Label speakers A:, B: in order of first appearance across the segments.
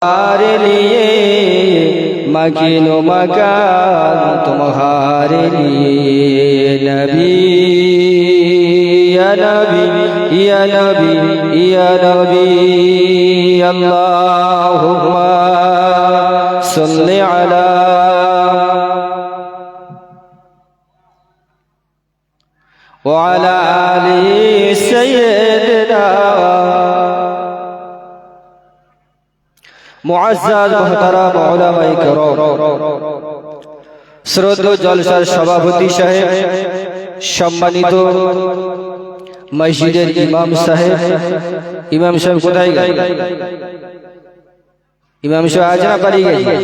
A: तुम्हारे लिए मकीनो मकान तुम्हारे लिए नबी या नबी या नबी या नबी अल्लाहुम्मा सल्लि अला व अला आलि सय्यिदना मुअज़्ज़ज़ मुहतरम उलमाए किराम শ্রদ্ধেয় জলসার সভাপতি সাহেব, সম্মানিত মসজিদের ইমাম সাহেব কোথায় গেল? ইমাম সাহেব আজ না পারি গেছে।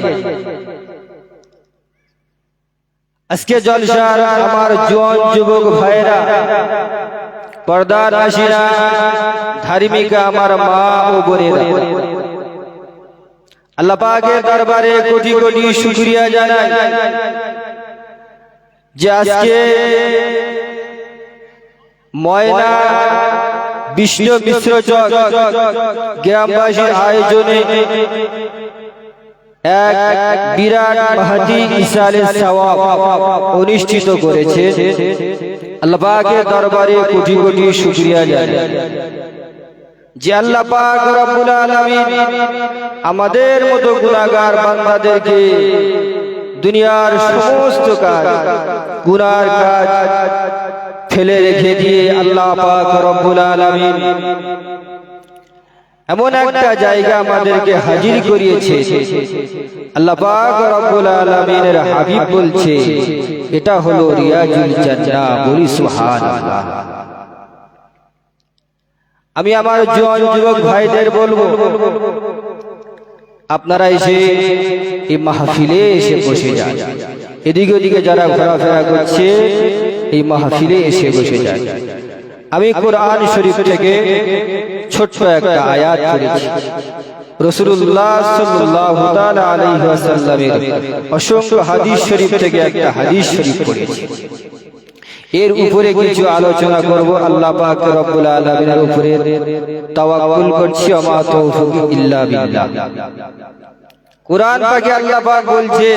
A: আজকে জলসার আমার জোয়ান যুবক ভাইরা, পর্দার আশিরা, ধার্মিকা আমার মা ও বোনেরা, আল্লাহ পাকের দরবারে কোটি কোটি শুকরিয়া জানাই যে আজকে ময়না বিষ্ণু মিশ্র চক গ্রামবাসীর আয়োজনে এক বিরাট মাহদি ইসালে সওয়াব অনুষ্ঠিত করেছে। আল্লাহ পাকের দরবারে কোটি কোটি শুকরিয়া জানাই যে আল্লাহ পাক রব্বুল আলামিন আমাদের মতো গুনাহগার বান্দাদেরকে দুনিয়ার সমস্ত কাজ, গুনার কাজ ফেলে রেখে দিয়ে আল্লাহ পাক রব্বুল আলামিন এমন একটা জায়গা আমাদেরকে হাজির করিয়েছে। আল্লাহ পাক রব্বুল আলামিনের হাবিব বলছে এটা হলো রিয়াজুল জান্নাহ। বলি সুবহানাল্লাহ। আমি আমার জোয়ান যুবক ভাইদের বলবো, আপনারা এসে এই মাহফিলে এসে বসে যান। এদিকে ওদিকে যারা ঘোরাফেরা করছে এই মাহফিলে এসে বসে যান। আমি কোরআন শরীফ থেকে ছোট্ট একটা আয়াত পড়েছি। রাসূলুল্লাহ সাল্লাল্লাহু তাআলা আলাইহি ওয়াসাল্লামের অসংখ্য হাদিস শরীফ থেকে একটা হাদিস শরীফ পড়েছি। এর উপরে কিছু আলোচনা করব। আল্লাহ পাক রব্বুল আলামিনের উপরে তাওয়াক্কুল করছি, আমা তৌফিক ইল্লা বিল্লাহ। কুরআন পাকে আল্লাহ পাক বলছে,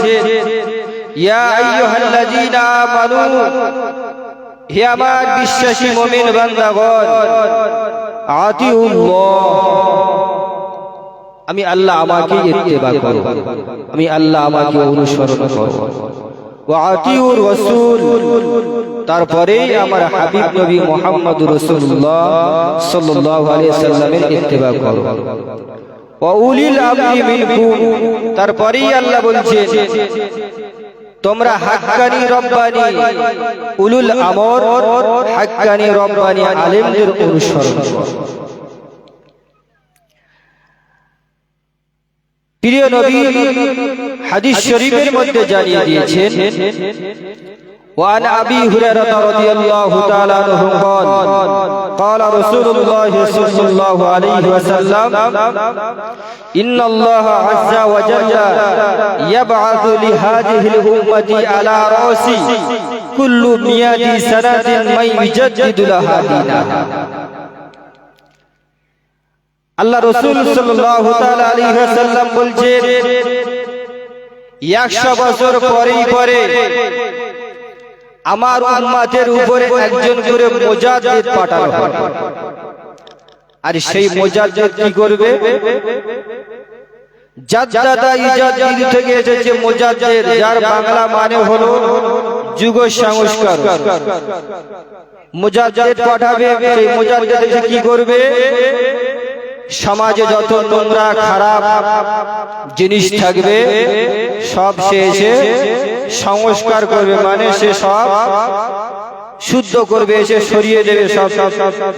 A: ইয়া আইয়ুহাল্লাযীনা আমানু, হে আমার বিশ্বাসী মুমিন বান্দাগণ, আতিউল্লাহ, আমি আল্লাহ আমাকে ইত্তেবা করো, আমি আল্লাহ আমাকে অনুসরণ করো, ওয়া আতিউর রাসূল, তারপরে আমার হাবিব নবী মুহাম্মদুর রাসূলুল্লাহ সাল্লাল্লাহু আলাইহি ওয়াসাল্লামের ইত্তেবা করো, ওয়া উলিল আমরি মিনকুম, তারপরে আল্লাহ বলছে তোমরা হাক্কানি রব্বানি উলুল আমর, হাক্কানি রব্বানি আলেমদের অনুসরণ করো। প্রিয় নবী হাদিস শরীফের মধ্যে জানিয়ে দিয়েছেন, وعن أبي هريرة رضي الله تعالى عنه قال قال رسول الله صلى الله عليه وسلم إن الله عز وجل يبعث لهذه الأمة على رأس كل 100 سنة من يجدد لها دينها। আল্লাহ রাসূল সাল্লাল্লাহু তাআলা আলাইহি ওয়াসাল্লাম বলছেন 100 বছর পরেই পরে আমার উম্মতের উপরে একজন করে মুজাদ্দিদ পাঠানো হবে। আর সেই মুজাদ্দিদ কি করবে? জাদ্দাদা ইজাদ্দিদ থেকে এসেছে মুজাদ্দিদ, যার বাংলা মানে হলো যুগ সংস্কার। মুজাদ্দিদ পাঠাবে। সেই মুজাদ্দিদ এসে কি করবে? সমাজে যত নোংরা খারাপ জিনিস থাকবে সব সে এসে সংস্কার করবে, মানে সে সব শুদ্ধ করবে, এসে সরিয়ে দেবে, সব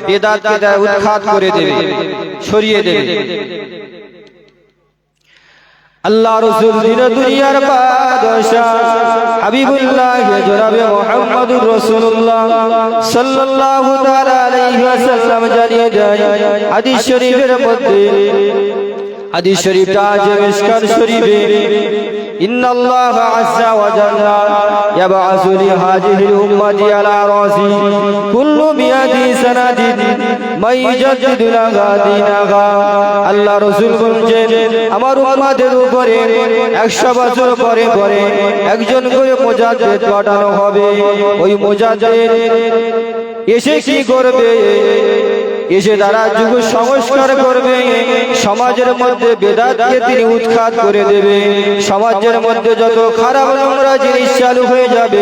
A: বেদাতকে উৎখাত করে দেবে, সরিয়ে দেবে। আল্লাহ রাসূল দুনিয়ার বাদশাহ হাবিবুল্লাহ জনাবে মুহাম্মদুর রাসূলুল্লাহ সাল্লাল্লাহু তাআলা আলাইহি ওয়াসাল্লাম জানিয়ে দেয় হাদিস শরীফের মধ্যে, হাদিস শরীফটা আছে মিশকাত শরীফে ইন্নাল্লাহ আযজা ওয়া জাল্লা ইয়াবআসু লিহাযিহিল উম্মতি আলা রাসি কুল্লু বিয়াদি সানাদিন মাইয়াজিদু লাহা দীনাহা। আল্লাহ রাসূল বলেন আমার উম্মতের উপরে 100 বছর পরে পরে একজন করে মুজাদ্দিদ পাঠানো হবে। ওই মুজাদ্দিদ এসে কি করবে? এসে তারা যুগ সংস্কার করবে, সমাজের মধ্যে বেদাতকে তিনি উৎখাত করে দেবে, সমাজের মধ্যে যত খারাপ নোংরা জিনিস চালু হয়ে যাবে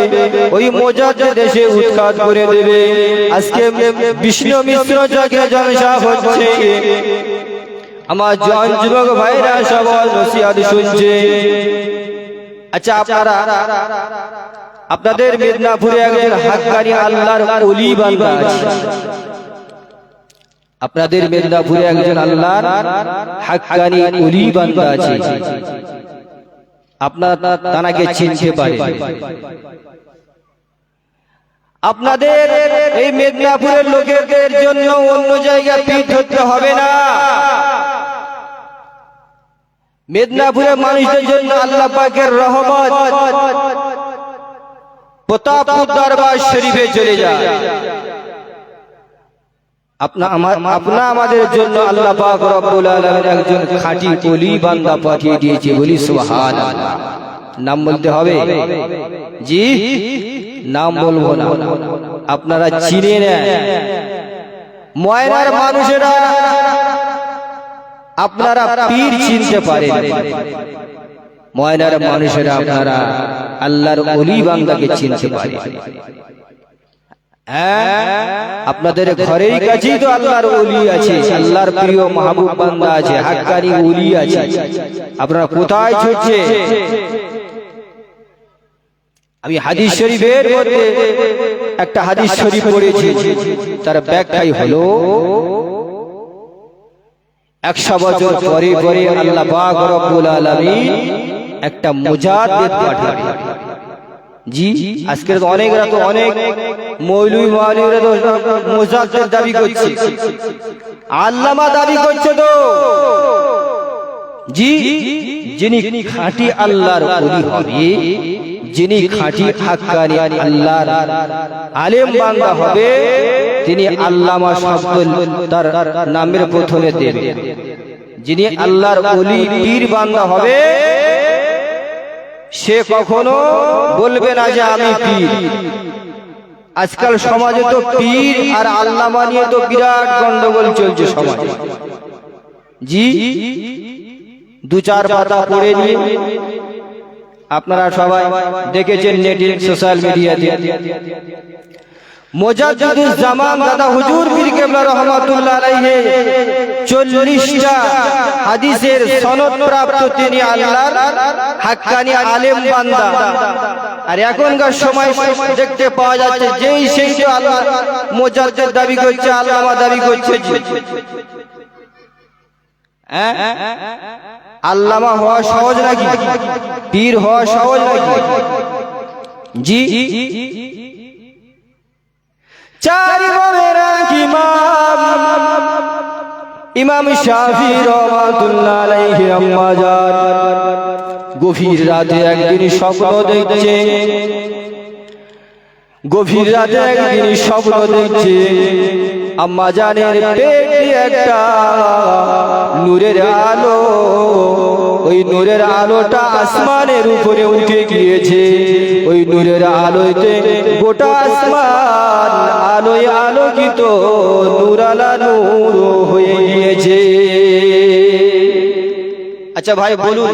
A: ওই মুজাদ্দিদ এসে উৎখাত করে দেবে। আজকে বিষ্ণু মিশ্র জাগে জলসা হচ্ছে, আমার জন যুবক ভাইরা সবাই নসিহত শুনছে। আচ্ছা আপনাদের মেদিনীপুরে একজন হাক্কানি আল্লাহর ওলি বান্দা আছে, আপনাদের মেদিনীপুরে একজন আল্লাহর হাক্কানি ওলি বান্দা আছে, আপনারা তাকে চিনতে পারেন। আপনাদের এই মেদিনীপুরের লোকেদের জন্য অন্য জায়গায় পিঠ ধরতে হবে না। মেদিনীপুরের মানুষদের জন্য আল্লাহ পাকের রহমত প্রতাপপুর দরবার শরীফে চলে যায়। আপনা আমাদের জন্য আল্লাহ পাক রব্বুল আলামিন একজন খাঁটি ওলি বান্দা পাঠিয়ে দিয়েছে, বলি সুবহানাল্লাহ। নাম বলতে হবে? জি, নাম বলবো না, আপনারা চিনে নেন। ময়নার মানুষেরা আপনারা পীর চিনতে পারেন, ময়নার মানুষেরা আপনারা আল্লাহর ওলি বান্দাকে চিনতে পারেন। আপনাদের ঘরের কাছেই তো আল্লাহর ওলি আছে, আল্লাহর প্রিয় মাহবুব বান্দা আছে, হাক্কানি ওলি আছে। আপনারা কোথায় ছুটছে? আমি হাদিস শরীফের মধ্যে একটা হাদিস শরীফ পড়েছি, তার ব্যাখ্যাই হলো 100 বছর পরে পরে আল্লাহ পাক রব্বুল আলামিন একটা মুজাদ্দিদ পাঠাবে। জি, আজকের তো অনেকরা তো অনেক মৌলভী মাওলানা তো মুজাদ্দিদ দাবি করছে, আল্লামা দাবি করছে তো। জি, যিনি খাঁটি আল্লাহর ওলি হবে, যিনি খাঁটি হাক্কানি আল্লাহর আলেম বান্দা হবে, তিনি আল্লামা শব্দ তার নামের প্রথমে দেবে। যিনি আল্লাহর ওলি পীর বান্দা হবে সে কখনো বলবে না যে আমি পীর। আজকাল সমাজে তো পীর আর আল্লামা নিয়ে তো বিরাট গন্ডগোল চলছে সমাজে। জি, 2-4 পাতা পড়ে নিয়ে আপনারা সবাই দেখেছেন নেটে, সোশ্যাল মিডিয়াতে। মুজাদ্দিদুজ জামান দাদা হুজুর পীর কেবলা রহমাতুল্লাহ আলাইহি 40টা হাদিসের সনদ প্রাপ্ত তিনি আল্লাহর হাক্কানি আলেম বান্দা। আর এখনকার সময় দেখতে পাওয়া যাচ্ছে যেই সেই তো আল্লাহ মুজাদ্দিদ দাবি করছে, আল্লামা দাবি করছে। আল্লামা হওয়া সহজ নাকি? পীর হওয়া সহজ নাকি? জি, 4 ইমামের ইমাম ইমাম শাফি রহমাতুল্লাহ আলাইহি আম্মা জান গভীর রাতে একদিন স্বপ্ন দেখছে, গভীর রাতে একদিন স্বপ্ন দেখছে আম্মা জানের পেটে একটা নূরের আলো, ওই নূরের আলোটা আসমানের উপরে উঠে গিয়েছে। ওই নূরের আলোতে গোটা আসমান আলোয় আলোকিত, নূরালা নূর হয়ে গিয়েছে। আচ্ছা ভাই বলুন,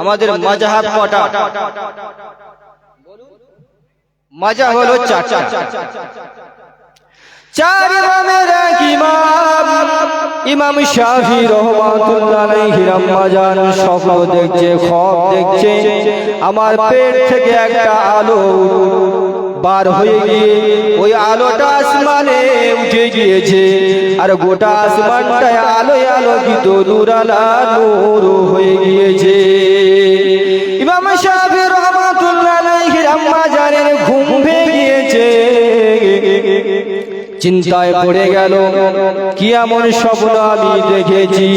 A: আমাদের মাযহাব কটা? মাযহাব হলো 4টা। 4 ইমামের ইমাম ইমাম শাফি রহমাতুল্লাহ আলাইহি আম্মা জান স্বপ্ন দেখছে, খ্বব দেখছে, আমার পেট থেকে একটা আলো বার হয়ে গিয়ে ওই আলোটা আসমানে উঠে গিয়েছে, আর গোটা আসমানটায় আলোয় আলোকিত, নূরালা নূর হয়ে গিয়েছে। ইমাম শাফি রহমাতুল্লাহ আলাইহি আম্মা জানের ঘুম ভেঙে গিয়েছে, চিন্তায় পড়ে গেল কি এমন স্বপ্ন আমি দেখেছি,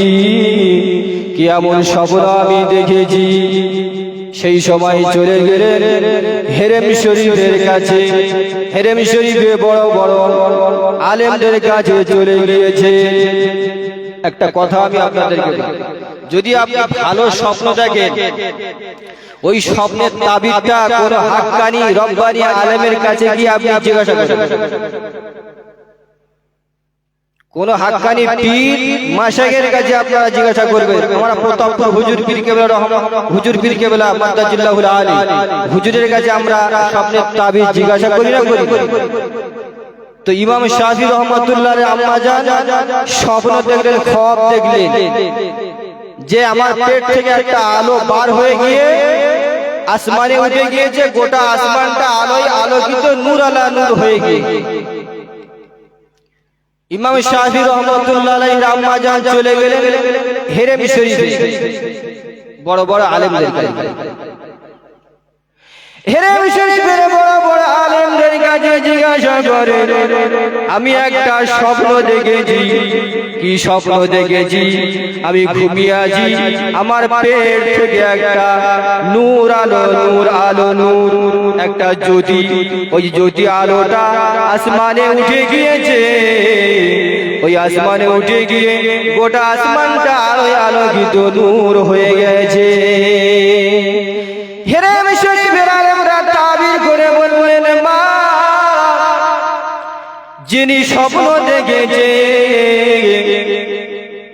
A: কি এমন স্বপ্ন আমি দেখেছি। সেই সময় চলে গেলেন হেরেম শরীফের কাছে। হেরেম শরীফে বড় বড় আলেমদের কাছে চলে গিয়েছে। একটা কথা আমি আপনাদেরকে বলি, যদি আপনি ভালো স্বপ্ন দেখেন, ওই স্বপ্নের তাবিরটা কোন হাক্কানি রব্বানি আলেমের কাছে গিয়ে আপনি জিজ্ঞাসা করবেন। কোন হাক্কানি পীর মাশায়েখের কাছে আপনারা জিজ্ঞাসা করবেন। আমরা প্রতাপপুর হুজুর পীর কেবলা হুজুর পীর কেবলা মাদ্দাজিল্লাহুল আলী হুজুরের কাছে আমরা স্বপ্নের তাবির জিজ্ঞাসা করি না করি? তো ইমাম শাফি রহমাতুল্লাহ আম্মা জান স্বপ্ন দেখলেন, খ্বাব দেখলেন যে আমার পেট থেকে একটা আলো বার হয়ে গিয়ে আসমানে উঠে গিয়েছে, গোটা আসমানটা আলোয় আলোকিত, নূর আলা নূর হয়ে গিয়ে। ইমাম শাফি রহমাতুল্লাহ আলাইহি আম্মা জান চলে গেলেন হেরেম শরীফে বড় বড় আলেমদের কাছে। হেরেম শরীফের বড় বড় আলেমদের কাছে জিজ্ঞাসা করে, আমি একটা স্বপ্ন দেখেছি। কি স্বপ্ন দেখেছি? আমি ঘুমিয়ে আছি, আমার পেট থেকে একটা নূর আলো নূর আলো নূর একটা জ্যোতি, ওই জ্যোতি আলোটা আসমানে উঠে গিয়েছে। ওই আসমানে উঠে গিয়ে গোটা আসমানটা আলোয় আলোকিত নূর হয়ে গেছে। হেরেম শরীফের আলেমরা তাবির করে বললেন, মা, যিনি স্বপ্ন দেখেছে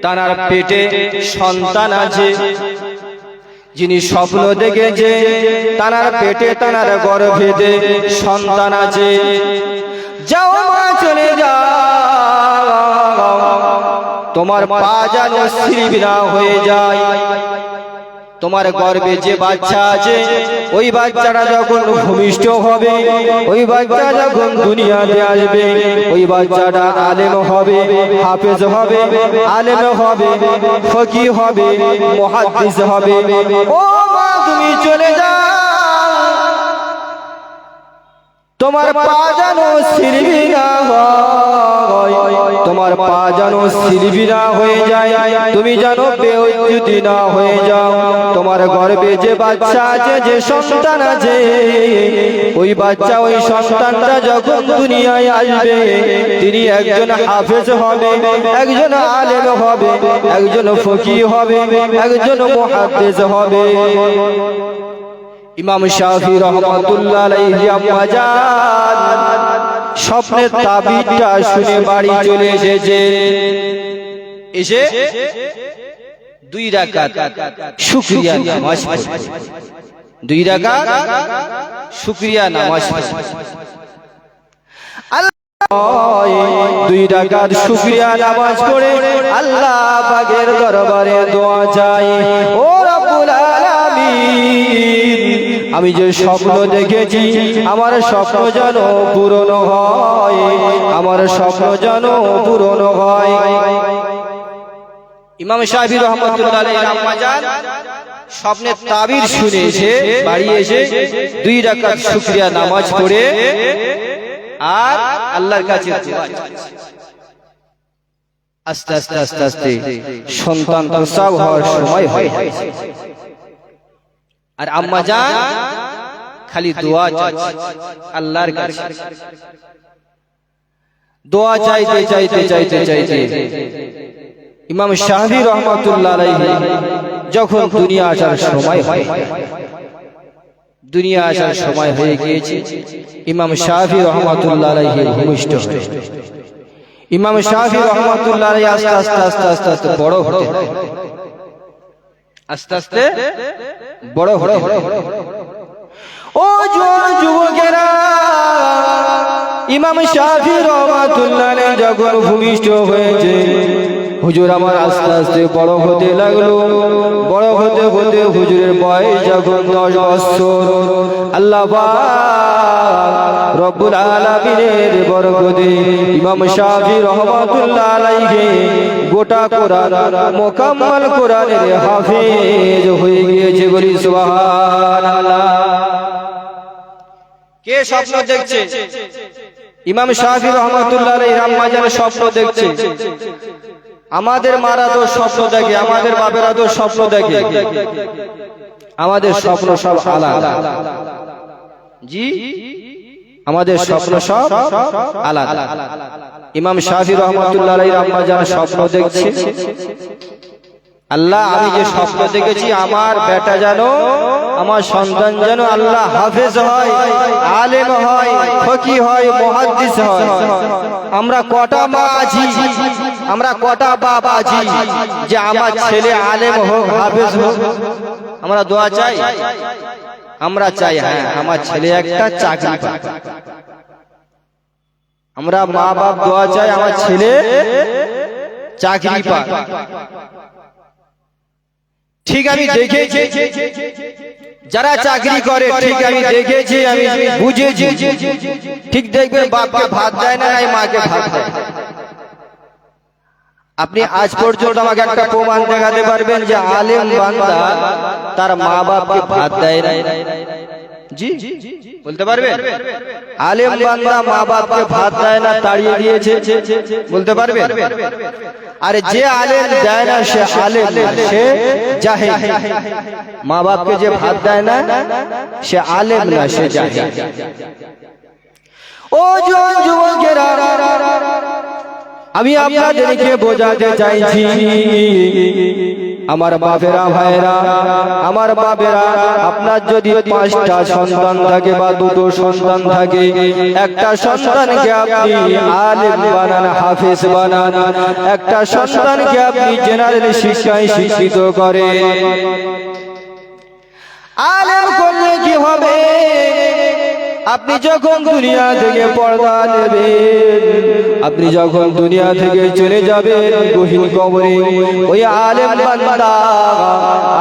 A: তার পেটে সন্তান আছে। যিনি স্বপ্ন দেখেছে তার পেটে তার গর্ভেতে সন্তান আছে। যাও মা, চলে যাও, তোমার পা যেন সিলবিনা হয়ে যায়। তোমার গর্ভে যে বাচ্চা আছে, ওই বাচ্চাটা যখন ভূমিষ্ঠ হবে, ওই বাচ্চা যখন দুনিয়াতে আসবে, ওই বাচ্চাটা আলেম হবে, হাফেজ হবে, আলেম হবে, ফকিহ হবে, মুহাদ্দিস হবে। ও মা, তুমি চলে যাও, তোমার পা যেন সিলবিনা হয়, তোমার পা যেন সিলবিনা হয়ে যায়, তুমি যেন বেইজ্জতি না হয়ে যাও। তোমার গর্ভে যে বাচ্চা আছে, যে সন্তান আছে, ওই বাচ্চা ওই সন্তানটা যখন দুনিয়ায় আসবে, তিনি একজন হাফেজ হবে, একজন আলেম হবে, একজন ফকিহ হবে, একজন মুহাদ্দিস হবে। ইমাম শাফি রহমাতুল্লাহ আলাইহি আম্মা জান স্বপ্নের তাবিরটা শুনে বাড়ি চলে এসেছে। এসে 2 রাকাত শুকরিয়া নামাজ পড়ে, 2 রাকাত শুকরিয়া নামাজ পড়ে। আল্লাহ 2 রাকাত শুকরিয়া নামাজ পড়ে আল্লাহ পাকের দরবারে দোয়া চাই, ও রব্বুল আলামিন, আমি যে স্বপ্ন দেখেছি আমার স্বপ্ন যেন পূরণ হয়, আমার স্বপ্ন যেন পূরণ হয়। ইমাম শাফি রহমাতুল্লাহ আলাইহি আম্মা জান স্বপ্নের তাবির শুনে এসে বাড়ি এসে 2 রাকাত শুকরিয়া নামাজ পড়ে আর আল্লাহর কাছে দোয়া চাইছে। আস্তে আস্তে আস্তে আস্তে সন্তান প্রসব হওয়ার সময় হয়ে যাচ্ছে। আর আম্মা জান খালি দোয়া চাইছে আল্লাহর কাছে। দোয়া চাইতে চাইতে চাইতে চাইতে ইমাম শাফি রহমাতুল্লাহ আলাইহি যখন দুনিয়া আসার সময় হয়, দুনিয়া আসার সময় হয়ে গিয়েছে, ইমাম শাফি রহমাতুল্লাহ আলাইহি ভূমিষ্ঠ হয়ে। ইমাম শাফি রহমাতুল্লাহ আলাইহি আস্তে আস্তে আস্তে আস্তে আস্তে বড় হতে, আস্তে আস্তে বড় হতে। ও যুবকেরা, ইমাম শাফি রাহমাতুল্লাহ আলাইহি যখন ভূমিষ্ঠ হয়েছে, হুজুর আমার আস্তে আস্তে বড় হতে লাগলো। বড় হতে হতে হুজুরের বয়স যখন 10 বছর, আল্লাহ পাক রব্বুল আলামিনের বরকতে ইমাম শাফি রাহমাতুল্লাহ আলাইহি গোটা কোরআন মুকাম্মাল কোরআনের হাফেজ হয়ে গিয়েছে। বলি সুবহানাল্লাহ। কে স্বপ্ন দেখছে? ইমাম শাফি রহমাতুল্লাহ আলাইহি আম্মা জান স্বপ্ন দেখছে। আমাদের মারা তো স্বপ্ন দেখে, আমাদের বাপেরা তো স্বপ্ন দেখে, আমাদের স্বপ্ন সব আলাদা। জি, আমাদের স্বপ্ন সব আলাদা। ইমাম শাফি রহমাতুল্লাহ আলাইহির আম্মা জান স্বপ্ন দেখছে, আল্লাহ আমি যে স্বপ্ন দেখেছি আমার বেটা যেন, আমার সন্তান যেন আল্লাহ হাফেজ হয়, আলেম হয়, ফকি হয়, মুহাদ্দিস হয়। আমরা কটা মা আছি, আমরা কটা বাপ আছি যে আমার ছেলে আলেম হোক, হাফেজ হোক? আমরা দোয়া চাই, আমরা চাই হ্যাঁ আমার ছেলে একটা চাকরি পাক। আমরা মা বাপ দোয়া চাই আমার ছেলে চাকরি পাক। ঠিক আমি দেখেছি যারা চাকরি করে, ঠিক আমি দেখেছি, আমি বুঝেছি, ঠিক দেখবেন বাপকে ভাত দেয় না, মাকে ভাত দেয়। আপনি আজ পর্যন্ত আমাকে একটা প্রমাণ দেখাতে পারবেন যে আলেম বান্দা তার মা বাপকে ভাত দেয় না? জি বলতে পারবেন? আলেম বান্দা মা বাপকে ভাত দেয় না, তাড়িয়ে দিয়েছে, বলতে পারবেন? আরে যে আলেম দেয় না সে আলেম, সে জাহেল। মা বাপকে যে ভাত দেয় না সে আলেম না, সে জাহেল। ও যুবকেরা, আমি আপনাদেরকে বোঝাতে চাইছি, আমার বাপেরা, ভাইরা, আমার বাপেরা, আপনার যদি 5টা সন্তান থাকে বা 2টো সন্তান থাকে, একটা সন্তানকে আপনি আলেম বানান, হাফেজ বানান, একটা সন্তানকে আপনি জেনারেল শিক্ষায় শিক্ষিত করেন। আলেম করলে কি হবে? আপনি যখন দুনিয়া থেকে পর্দা নেবেন, আপনি যখন দুনিয়া থেকে চলে যাবেন গহীন কবরে, ওই আলেম বান্দা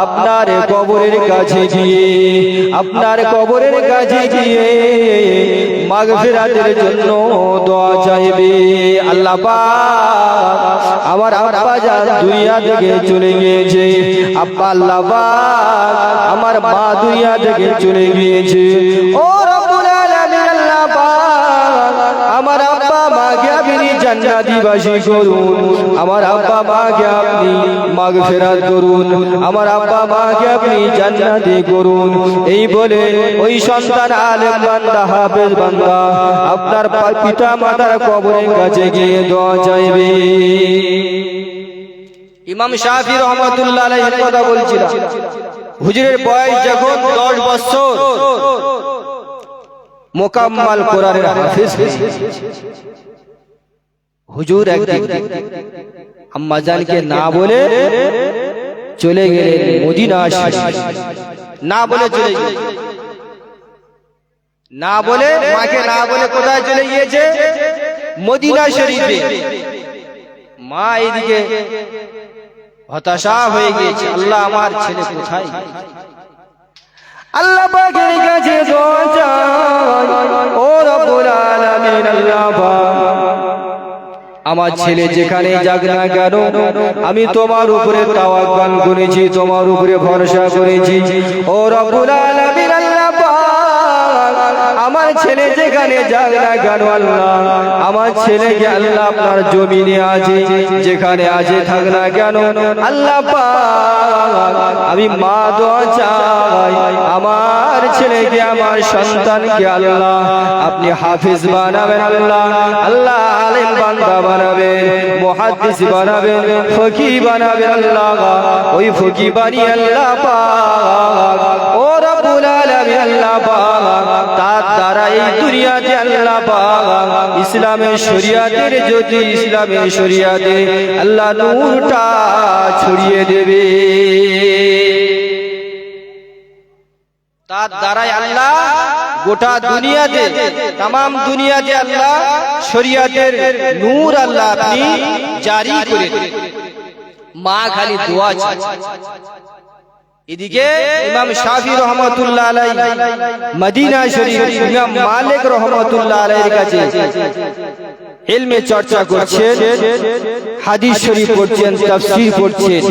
A: আপনার কবরের কাছে গিয়ে, আপনার কবরের কাছে গিয়ে মাগফিরাতের জন্য দোয়া চাইবে। আল্লাহ পাক আমার আব্বা জান দুনিয়া থেকে চলে গিয়েছে, আব্বা আল্লাহ পাক আমার মা দুনিয়া থেকে চলে গিয়েছে। ও রব্বুল আলামিন, আল্লাহ পাক আমার আব্বা মাকে আপনি জান্নাতিবাসী করুন, আমার আব্বা মাকে আপনি মাগফিরাত করুন, আমার আব্বা মাকে আপনি জান্নাতি করুন। এই বলে ওই সন্তান আলেম বান্দা, হাফেজ বান্দা আপনার পিতা মাতার কবরের কাছে গিয়ে দোয়া চাইবে। ইমাম শাফি রহমাতুল্লাহ আলাইহির কথা বলছিলাম। হুজুরের বয়স যখন 10 বছর, মোকাম্মাল কোরআনের হাফেজ হুজুর একদিন আম্মা জানকে না বলে চলে গেলেন মদিনা শরীফ। না বলে চলে গেলেন, না বলে, মাকে না বলে কোথায় চলে গিয়েছে? মদিনা শরীফে। মা এদিকে হতাশা হয়ে গিয়েছে, আল্লাহ আমার ছেলে কোথায়? আল্লাহ পাকের কাছে দোয়া চাই, ও রব্বুল আলামিন, আল্লাহ পাক আমার ছেলে যেখানে যাক না কেন, আমি তোমার উপরে তাওয়াক্কুল করেছি, তোমার উপরে ভরসা করেছি। ও রব্বুল আলামিন, আল্লাহ পাক আমার ছেলে যেখানে যাক না কেন, আল্লাহ আমার ছেলেকে আল্লাহ আপনার জমিনে আছে, যেখানে আছে থাক না কেন, আল্লাহ পাক আমি মা দোয়া চাই আমার ছেলেকে, আমার সন্তানকে আল্লাহ আপনি হাফেজ বানাবেন, আল্লাহ আল্লাহ আলেম বান্দা বানাবেন, মুহাদ্দিস বানাবেন, ফকি বানাবেন, আল্লাহ ওই ফকি বানিয়ে আল্লাহ পাক ও রব্বুল আলামিন, আল্লাহ পাক তার দ্বারা এই দুনিয়াতে আল্লাহ পাক ইসলামের শরিয়াতের জ্যোতি, ইসলামের শরিয়াতে আল্লাহ নূরটা ছড়িয়ে দেবে। তার দ্বারাই আল্লাহ গোটা দুনিয়াতে, तमाम দুনিয়াতে আল্লাহ শরিয়াতের নূর আল্লাহ আপনি জারি করে দেন। মা খালি দোয়া চায়। এদিকে ইমাম শাফি রহমাতুল্লাহ আলাইহি মদিনা শরীফ, ইমাম মালিক রহমাতুল্লাহ আলাইহির কাছে ইলমে চর্চা করছেন, হাদিস শরীফ পড়ছেন, তাফসীর পড়ছেন,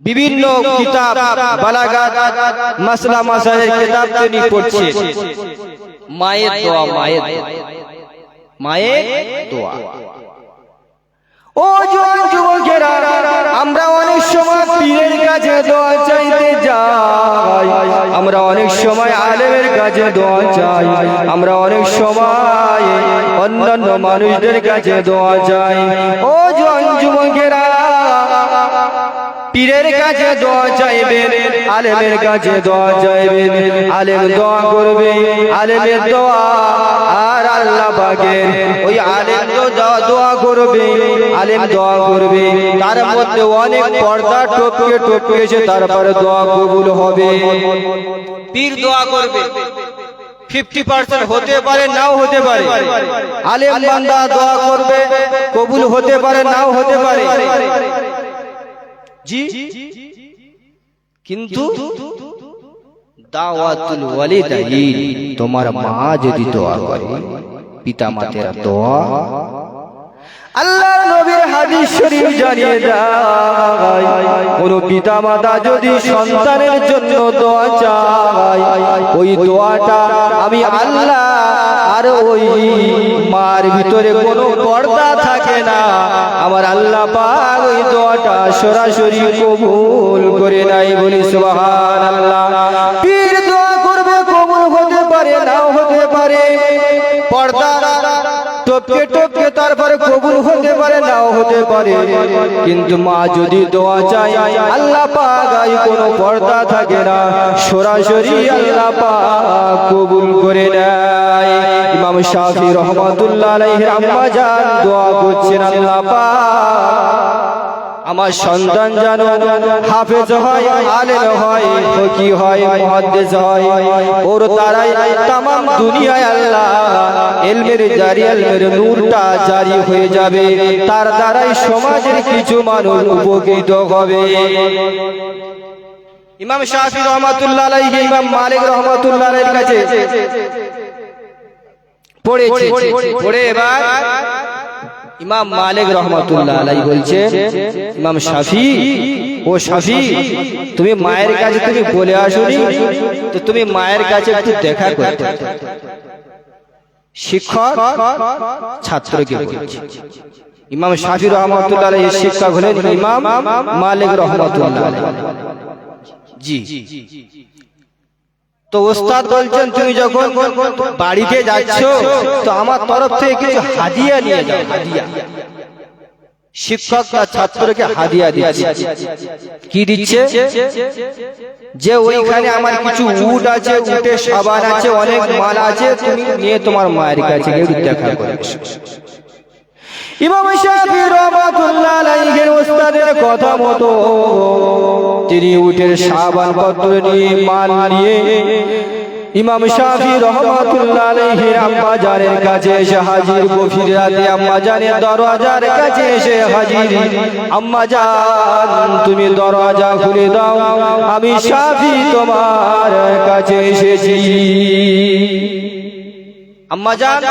A: বিভিন্ন কিতাব বালাগাত মাসলা মাসাইলের কিতাব তিনি পড়ছেন। মায়ের দোয়া, মায়ের দোয়া, মায়ের দোয়া। ও জোয়ান যুবকেরা, আমরা অনেক সময় পীরের কাছে দোয়া চাইতে যাই, আমরা অনেক সময় আলেমের কাছে দোয়া চাই, আমরা অনেক সময় অন্যান্য মানুষদের কাছে দোয়া চাই। ও জোয়ান যুবকেরা, পীরের কাছে দোয়া চাইবেন, আলেমের কাছে দোয়া চাইবেন, আলেম দোয়া করবে, আলেমের দোয়া আর আল্লাহ পাকের ওই আলেম দোয়া করবে, আলেম দোয়া করবে, তার মধ্যে অনেক পর্দা টপকে টপকে এসে তারপরে দোয়া কবুল হবে। পীর দোয়া করবে 50% হতে পারে, নাও হতে পারে। আলেম বান্দা দোয়া করবে, কবুল হতে পারে, নাও হতে পারে। জি, কিন্তু দাওয়াতুল ওয়ালিদাইন, তোমার মা যদি দোয়া করে, পিতা মাতার দোয়া, আল্লাহর নবীর হাদিস শরীফ জানিয়ে দেয়, কোন পিতা মাতা যদি সন্তানের জন্য দোয়া চায়, ওই দোয়াটা আমি আল্লাহ আর ওই মার ভিতরে কোনো পর্দা থাকে না, আমার আল্লাহ পাক ওই দোয়াটা সরাসরি কবুল করে নাই। বলি সুবহানাল্লাহ। পীর দোয়া করবে, কবুল হতে পারে, নাও হতে পারে। পর্দা টপকে টপকে তারপরে কবুল হতে পারে, নাও হতে পারে। কিন্তু মা যদি দোয়া চায়, আল্লাহ পাক কোনো পর্দা থাকে না, সরাসরি আল্লাহ পাক কবুল করে নেয়। ইমাম শাফি রহমাতুল্লাহ আলাইহির আম্মা জান দোয়া করছেন, আল্লাহ পাক আমার সন্তান যেন হাফেজ হয়, আলেম হয়, ফকি হয়, মুহাদ্দিস হয়, ওর দ্বারাই তামাম দুনিয়ায় আল্লাহ ইলমের জারি, ইলমের নূরটা জারি হয়ে যাবে, তার দ্বারাই সমাজের কিছু মানুষ উপকৃত হবে। ইমাম শাফি রহমাতুল্লাহ আলাইহি ইমাম মালিক রহমাতুল্লাহ আলাইহির কাছে পড়েছে, পড়ে এবার ইমাম মালিক রহমাতুল্লাহ আলাইহি বলছে, ইমাম শাফি, ও শাফি, তুমি মায়ের কাছে তুমি বলে আসোনি, তো তুমি মায়ের কাছে একটু দেখা করতে। শিক্ষক ছাত্রকে বলছে। ইমাম শাফি রহমাতুল্লাহ আলাইহি শিক্ষক হলেন ইমাম মালিক রহমাতুল্লাহ আলাইহি। জি, তো ওস্তাদ বলছেন, তুমি যখন বাড়িতে যাচ্ছ তো আমার তরফ থেকে কিছু হাদিয়া নিয়ে যাও। হাদিয়া, শিক্ষক তার ছাত্রকে হাদিয়া দিচ্ছে। কি দিচ্ছে? যে ওইখানে আমার কিছু উট আছে, উটে সাবান আছে, অনেক মাল আছে, তুমি নিয়ে তোমার মায়ের কাছে গিয়ে দেখা করে এসো। ইমাম শাফি রহমাতুল্লাহ আলাইহির ওস্তাদের কথা মতো তিনি উটের সাবান পত্র নিয়ে, মাল নিয়ে ইমাম শাফি রহমাতুল্লাহ আলাইহির আম্মা জানের কাছে এসে হাজির। গভীর রাতে আম্মা জানের দরওয়াজার কাছে এসে হাজির। আম্মা জান, তুমি দরওয়াজা খুলে দাও, আমি শাফি তোমার কাছে এসেছি। আম্মা জান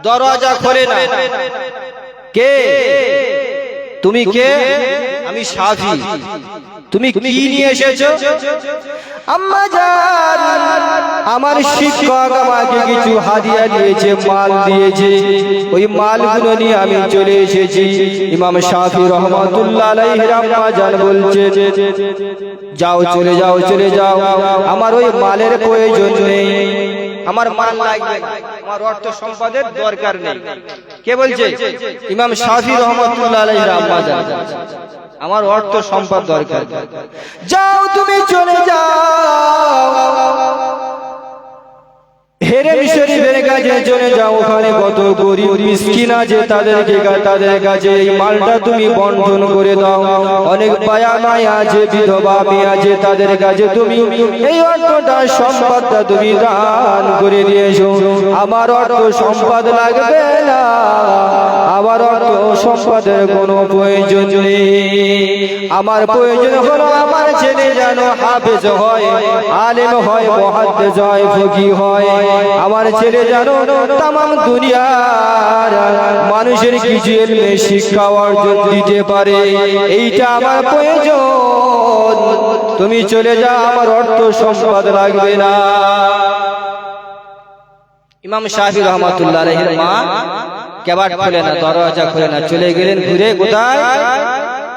A: দরওয়াজা খোলে না। কে তুমি? কে? আমি শাফি। তুমি কি নিয়ে এসেছো? আম্মা জান, আমার শিক্ষক আমাকে কিছু হাদিয়া দিয়েছে, মাল দিয়েছে, ওই মালগুলো নিয়ে আমি চলে এসেছি। ইমাম শাফি রহমাতুল্লাহ আলাইহির আম্মা জান বলছে, যাও, চলে যাও, চলে যাও, আমার ওই মালের প্রয়োজন নেই, আমার মাল লাগবে না, আমার অর্থ সম্পদের দরকার নেই। কে বলছে? ইমাম শাফি রহমাতুল্লাহ আলাইহির আম্মা জান, আমার অর্থ সম্পদ দরকার। যাও, তুমি চলে যাও, হেরেম শরীফের কাছে চলে যাও, ওখানে কত গরিব মিসকিন আছে, তাদের কাছে এই মালটা তুমি বন্টন করে দাও। অনেক বায়া মায়া আছে, বিধবা মেয়ে আছে, তাদের কাছে তুমি এই অর্থটা, সম্পদটা তুমি দান করে দিয়েছো। আমার অর্থ সম্পদ লাগবে না, আমার অর্থ সম্পদের কোনো প্রয়োজন নেই। আমার প্রয়োজন হলো আমার ছেলে যেন হাফেজ হয়, আলেম হয়, মুহাদ্দিস হয়, ফকি হয়। আমার ছেলে যেন তামাম দুনিয়ার মানুষের কিছু ইলমে শিক্ষা অর্জন দিতে পারে, এইটা আমার প্রয়োজন। তুমি চলে যাও, আমার অর্থ সম্পদ লাগবে না। ইমাম শাফি রহমাতুল্লাহ আলাইহির মা কেবাট খুলে না, দরজা খুলে না, চলে গেলেন ঘুরে কোথায়?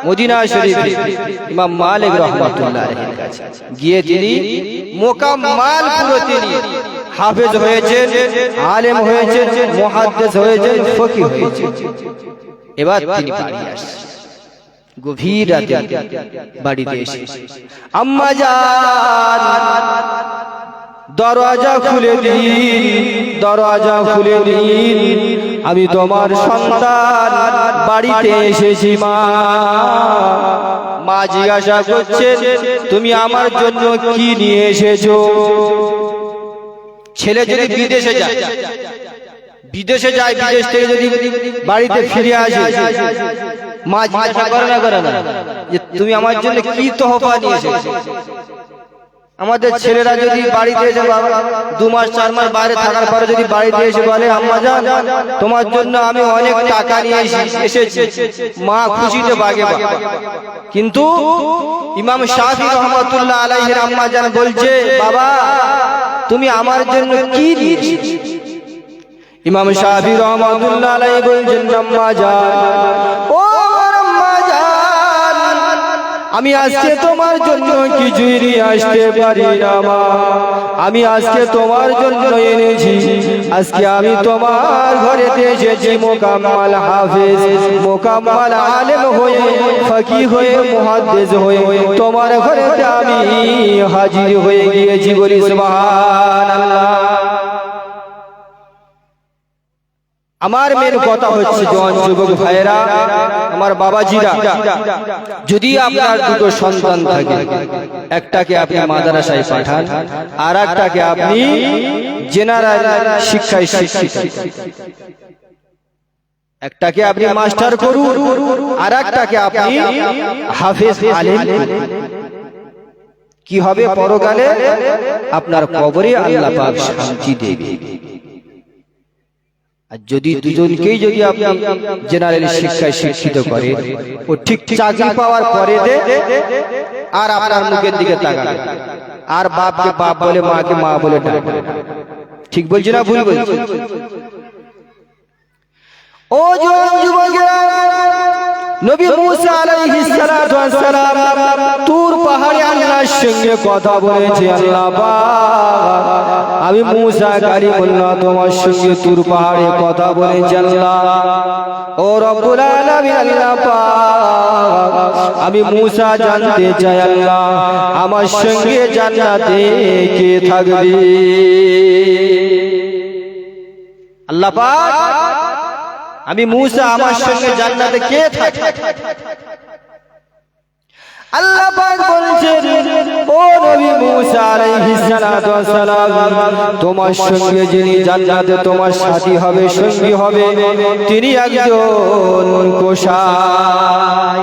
A: মদিনা শরীফে ইমাম মালিক রাহমাতুল্লাহ আলাইহির কাছে গিয়ে তিনি মোকাম্মাল পুরো তিনি হাফেজ হয়েছেন, আলেম হয়েছেন, মুহাদ্দিস হয়েছেন, ফকিহ হয়েছেন। এবার তিনি বাড়ি আসেন, গভীর রাতে বাড়িতে এসে আম্মা জান দরজা খুলে দিন, দরজা খুলে দিন, আমি তোমার সন্তান বাড়িতে এসেছি। মা জিজ্ঞাসা করছেন তুমি আমার জন্য কি নিয়ে এসেছো? ছেলে যদি বিদেশে যায়, বিদেশ থেকে যদি বাড়িতে ফিরে আসে, মা জিজ্ঞাসা করে না যে তুমি আমার জন্য কি তোহফা নিয়ে এসেছো? আমাদের ছেলেরা যদি বাড়িতে এসে 2 মাস 4 মাস বাইরে থাকার পরে যদি বাড়িতে এসে বলে আম্মা জান তোমার জন্য আমি অনেক টাকা নিয়ে এসেছি, মা খুশিতে বাগে। কিন্তু ইমাম শাফি রহমাতুল্লাহ আলাইহির আম্মা জান বলছে বাবা তুমি আমার জন্য কি নিয়ে এসেছো? ইমাম শাফি রহমাতুল্লাহ আলাইহি বলছেন আম্মা জান, ও আম্মা জান আমি আজকে তোমার জন্য কিছুই নিয়ে আসতে পারি না মা, আমি আজকে তোমার জন্য এনেছি, আজকে আমি তোমার ঘরেতে এসেছি মোকাম্মাল হাফেজ, মোকাম্মাল আলেম হয়ে, ফকিহ হয়ে, মুহাদ্দিস হয়ে তোমার ঘরেতে আমি হাজির হয়ে গিয়েছি। বলি সুবহানাল্লাহ। আমার মেন কথা হচ্ছে জওয়ান যুবক ভাইরা, আমার বাবাজিরা, যদি আপনার 2টো সন্তান থাকে, একটাকে আপনি মাদ্রাসায় পাঠান, আর একটাকে আপনি জেনারেল শিক্ষায় শিক্ষিত, একটাকে আপনি মাস্টার করুন, আর একটাকে আপনি হাফেজ আলেম করুন, কি হবে? পরকালে আপনার কবরে আল্লাহ পাক শান্তি দেবে। আর যদি দুজনকেই যদি আপনি জেনারেল শিক্ষায় শিক্ষিত করে, ও ঠিক চাকরি পাওয়ার পরে আর আপনার মুখের দিকে তাকাবে, আর বাপকে বাপ বলে মাকে মা বলে ডাকবে। ঠিক বলছি না ভুল বলছি? ও যুবকেরা, নবী মুসা আলাইহিস সালাতু ওয়াস সালাম তুর পাহাড়ে আল্লাহর সঙ্গে কথা বলেছে, আল্লাহ পাক আমি মুসা কালিমুল্লাহ তোমার সঙ্গে তুর পাহাড়ে কথা বলেছি আল্লাহ। ও রব্বুল আলামিন আল্লাহ পাক আমি মুসা জানতে চাই আল্লাহ আমার সঙ্গে জান্নাতে কে থাকবে? আল্লাহ পাক আমি মুসা আমার সঙ্গে জান্নাতে কে থাকবে? আল্লাহ পাক বলছেন ও নবী মুসা আলাইহিস সালাতু ওয়াস সালাম তোমার সঙ্গে যিনি জান্নাতে তোমার সাথী হবে, সঙ্গী হবে, তিনি একজন কোষাই।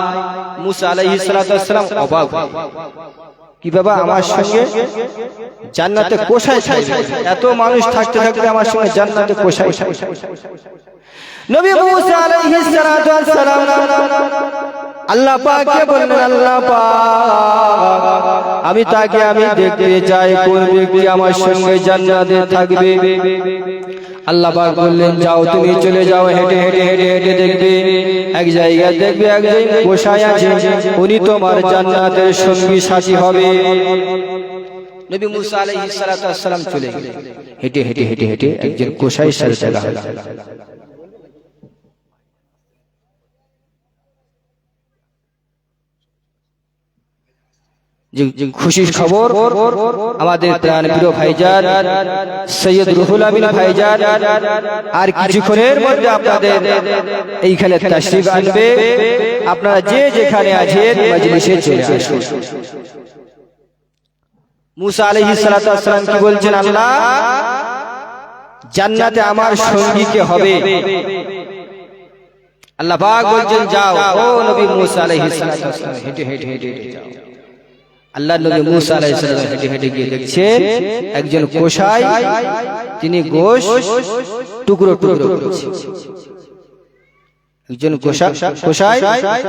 A: মুসা আলাইহিস সালাতু ওয়াস সালাম অবাক, কি বাবা আমার সঙ্গে জান্নাতে কোষাই থাকবে? এত মানুষ থাকতে থাকতে আমার সঙ্গে জান্নাতে কোষাই? নবী মুসা আলাইহিস সালাতু ওয়াস সালাম আল্লাহ পাককে বললেন আল্লাহ পাক আমি তাকে আমি দেখতে চাই কোন ব্যক্তি আমার সঙ্গে জান্নাতে থাকবে। আল্লাহ পাক বললেন যাও তুমি চলে যাও, হেঁটে হেঁটে হেঁটে হেঁটে দেখবে এক জায়গায় দেখবে একজন কোষাই আছে, উনি তোমার জান্নাতের সঙ্গী সাথী হবে। নবী মুসা আলাইহিস সালাতু ওয়াস সালাম চলে গেলেন, হেঁটে হেঁটে হেঁটে হেঁটে একজন কোষাইয়ের সাথে দেখা হলো। খুশির খবর আমাদের প্রাণ প্রিয় ভাইজান সৈয়দ রুহুল আমিন ভাইজান আর কিছুক্ষণের মধ্যে আপনাদের এইখানে তাশরীফ আনবে। আপনারা যে যেখানে আছেন মজলিসে চলে আসুন। মুসা আলাইহিস সালাতু ওয়াস সালাম কি বলছেন? আল্লাহ জান্নাতে আমার সঙ্গী কে হবে? আল্লাহ পাক বলছেন যাও ও নবী মুসা আলাইহিস সালাতু ওয়াস সালাম হেঁটে হেঁটে হেঁটে যাও। আল্লাহ নবী মুসা আলাইহিস সালাম হেঁটে হেঁটে গিয়ে দেখছেন একজন কোষাই, তিনি গোশ টুকরো টুকরো করছে। একজন কোষাই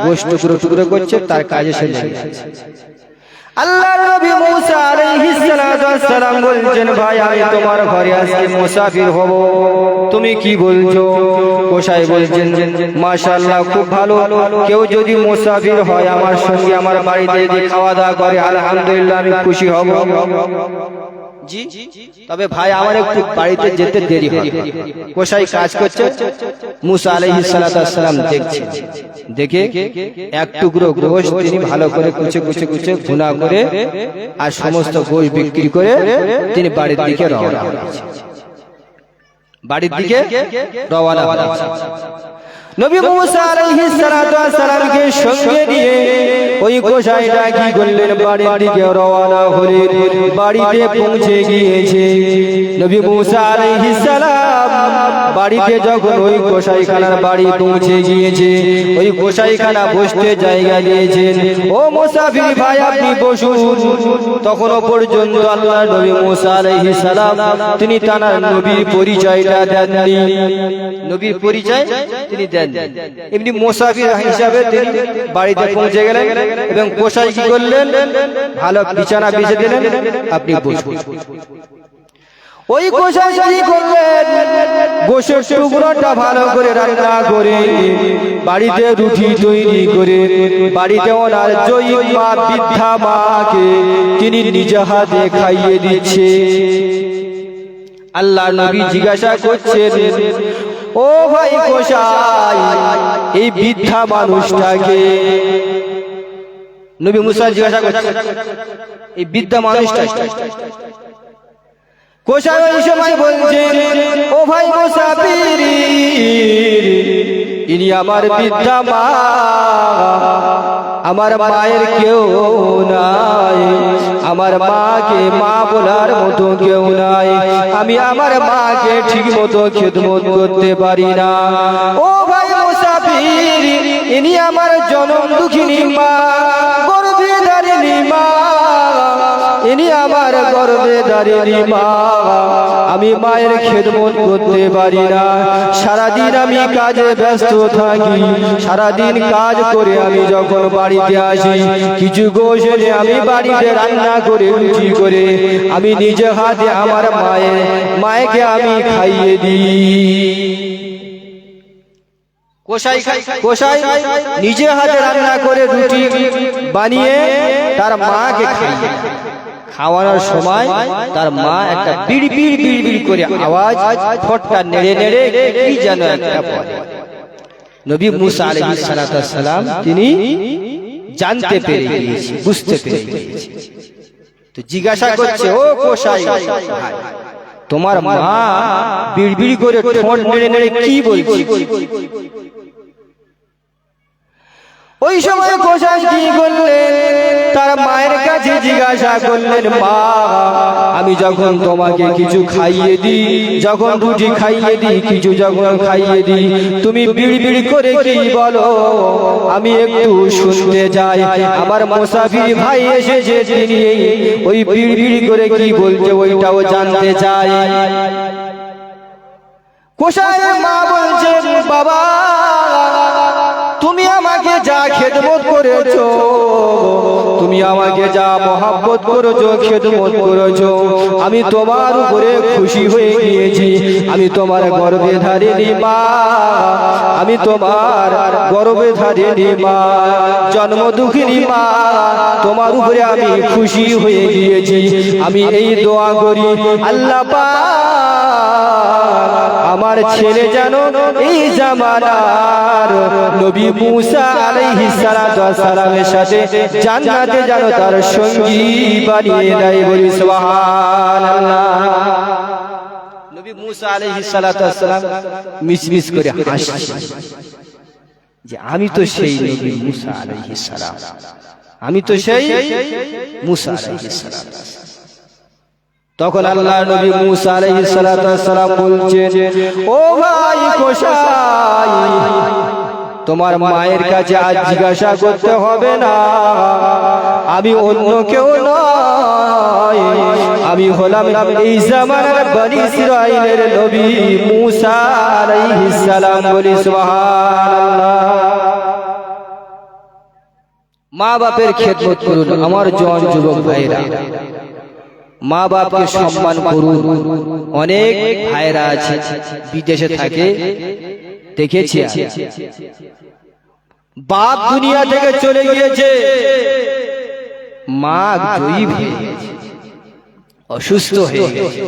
A: গোশ টুকরো টুকরো করছে, তার কাজে সে লেগে আছে। আল্লাহর নবী মুসা আলাইহিস সালাম বলছেন, ভাই আমি তোমার ঘরে আজকে মুসাফির হব, তুমি কি বলছো? কোসাই বলছেন, মাশাআল্লাহ খুব ভালো, কেউ যদি মুসাফির হয় আমার সঙ্গে আমার বাড়িতে যদি খাওয়া দাওয়া করে আলহামদুলিল্লাহ আমি খুশি হব। জি, তবে ভাই আমার একটু বাড়িতে যেতে দেরি হবে। কোসাই কাজ করছে, মুসা আলাইহিস সালাম দেখছে, দেখে এক টুকরো গোশত তিনি ভালো করে কুচে কুচে কুচে ভুনা করে আর সমস্ত গোশত বিক্রি করে তিনি বাড়ির দিকে রওনা হয়েছে। বাড়ির দিকে রওনা হয়েছে। নবী মুসা আলাইহিস সালামকে সঙ্গে নিয়ে ওই কোসাইটা কি করলেন, বাড়ির দিকে রওনা হলেন। বাড়িতে পৌঁছে গিয়েছে নবী মুসা আলাইহিস সালাম বাড়িতে যখন ওই কোসাইখানার বাড়ি পৌঁছে গিয়েছে, ওই কোসাইখানা বসতে জায়গা দিয়েছেন। ও মুসাফির ভাই আপনি বসুন। তখনও পর্যন্ত আল্লাহর নবী মুসা আলাইহিস সালাম তিনি তার নবীর পরিচয়টা দেননি। নবীর পরিচয় তিনি দেন, এমনি মুসাফির হিসাবে তিনি বাড়িতে পৌঁছে গেলেন এবং কোসাই কি করলেন, ভালো বিছানা বিছিয়ে দিলেন, আপনি বসুন। ওই কোসাই কি করলেন, গোশের টুকরোটা ভালো করে রান্না করে বাড়িতে রুটি তৈরি করে বাড়িতে ওনার জয়ী মা বৃদ্ধা মাকে তিনি নিজ হাতে খাইয়ে দিচ্ছে। আল্লাহর নবী জিজ্ঞাসা করছেন, ও ভাই কোসাই এই বৃদ্ধা মানুষটাকে? নবী মুসা জিজ্ঞাসা করছেন এই বৃদ্ধা মানুষটা? কোসাই ওই সময় বলছেন, ও ভাই মুসাফির ইনি আমার বৃদ্ধা মা, আমার মায়ের কেউ নাই, আমার মাকে মা বলার মতো কেউ নাই, আমি আমার মাকে ঠিক মতো খেদমত করতে পারি না। ও ভাই মুসাফির ইনি আমার জনম দুঃখিনী মা, গর্ভে ধারিণী মা, ইনি আমার গর্ভে ধারিণী মা, আমি মায়ের খেদমত করতে পারি না। সারাদিন আমি কাজে ব্যস্ত থাকি, সারাদিন কাজ করে আমি যখন বাড়িতে আসি কিছু গোশ এনে আমি বাড়িতে রান্না করে রুটি করে আমি নিজে হাতে আমার মায়েকে আমি খাইয়ে দিই। কোসাই নিজে হাতে রান্না করে রুটি বানিয়ে তার মাকে খাইয়ে, খাওয়ানোর সময় তার মা একটা বিড় বিড় বিড় বিড় করে আওয়াজ, ঠোঁটটা নেড়ে নেড়ে কি যেন একটা বলে। নবী মুসা আলাইহিস সালাম তিনি জানতে পেরে গিয়েছে, বুঝতে পেরে গিয়েছে। তো জিজ্ঞাসা করছে, ও কোসাই তোমার মা বিড় বিড় করে ঠোঁট নেড়ে নেড়ে কি বলছে? ওই সময় কোসাই কি করলেন, তার মায়ের কাছে জিজ্ঞাসা করলেন, মা আমি যখন তোমাকে কিছু খাইয়ে দিই, যখন রুটি খাইয়ে দিই, কিছু যখন খাইয়ে দিই, তুমি বিড় বিড় করে কি বলো? আমি একটু শুনতে যাই। আমার মুসাফির ভাই এসেছে, তিনি ওই বিড় বিড় করে কি বলছে ওইটাও জানতে চাই। কোসাইয়ের মা বলছে, বাবা তুমি আমাকে যা খেদমত করেছো, তুমি আমাকে যা মহব্বত করেছো, খেদমত করেছো, আমি তোমার উপরে খুশি হয়ে গিয়েছি। আমি তোমার গর্ভে ধারিণী মা, আমি তোমার গর্ভে ধারিণী মা, জন্ম দুঃখিনী মা, তোমার উপরে আমি খুশি হয়ে গিয়েছি। আমি এই দোয়া করি, আল্লাহ পাক আমার ছেলে যেন এই জামানার নবী মুসা আলাইহিস সালামের সাথে জান্নাতে যেন তার সঙ্গী বানিয়ে দেয়। বলি সুবহানাল্লাহ। নবী মুসা আলাইহিস সালাম মিসমিস করে হাসছে যে আমি তো সেই নবী মুসা আলাইহিস সালাম, আমি তো সেই মুসা আলাইহিস সালাম। তখন আল্লাহর নবী মুসা আলাইহিস সালাম বলছেন, ও ভাই কোসাই তোমার মায়ের কাছে আজ জিজ্ঞাসা করতে হবে না, আমি অন্য কেউ নয়, আমি হলাম এই জামানার বনি ইসরাঈলের নবী মুসা আলাইহিস সালাম। বলি সুবহানাল্লাহ। মা বাপের খেদমত করুন আমার জওয়ান যুবক ভাইরা, মা বাপকে সম্মান করুন। অনেক ভাইরা আছে বিদেশে থাকে, দেখেছি বাপ দুনিয়া থেকে চলে গিয়েছে, মা গরিব হয়ে গেছে, অসুস্থ হয়ে গেছে,